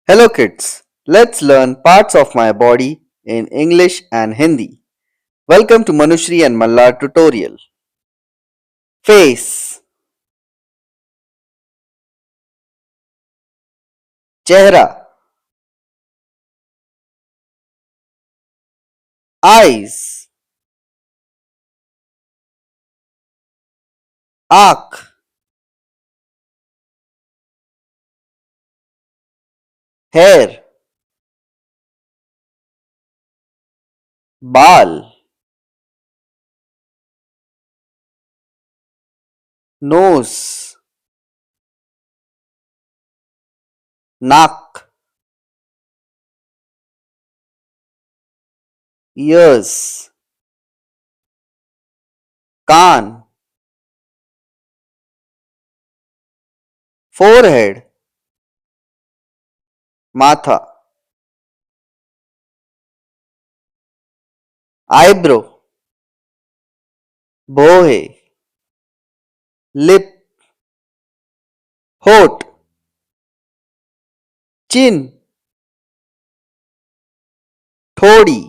Hello kids, let's learn parts of my body in English and Hindi. Welcome to Manushri and Mallar tutorial. Face, चेहरा, eyes, आँख, hair, बाल, nose, नाक, ears, कान, forehead, माथा, eyebrow, भौहें, lip, होठ, chin, ठोड़ी,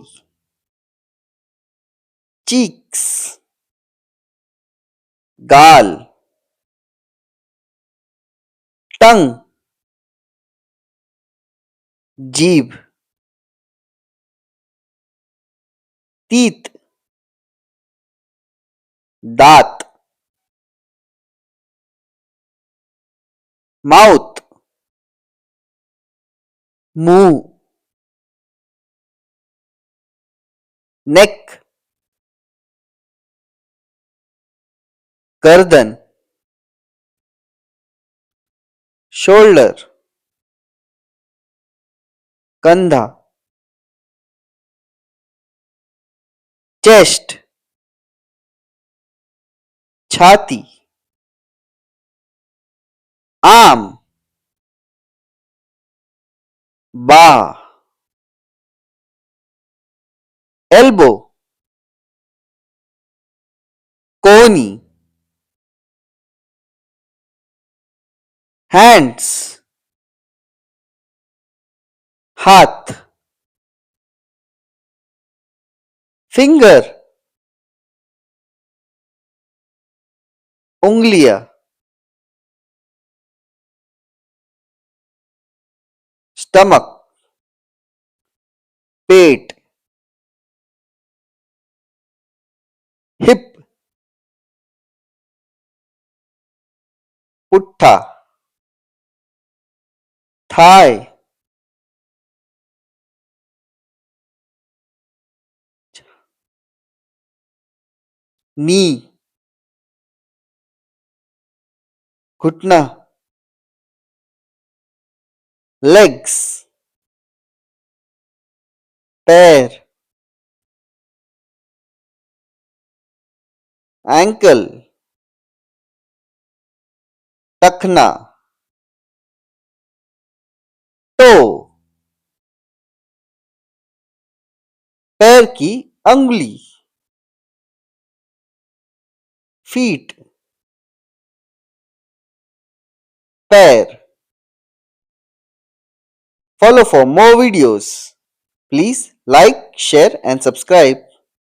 cheeks, गाल, टंग, जीभ, teeth, दांत, माउथ, मुंह, नेक, गर्दन, शोल्डर, कंधा, चेस्ट, छाती, आर्म, बाह, एल्बो, कोनी, हैंड्स, हाथ, फिंगर, उंगलियां, स्टमक, पेट, हिप, पुट्ठा, थाई, नी, घुटना, लेग्स, पैर, एंकल, टखना, टो, पैर की अंगुली, फीट, पैर. Follow for more videos. Please like, share and subscribe.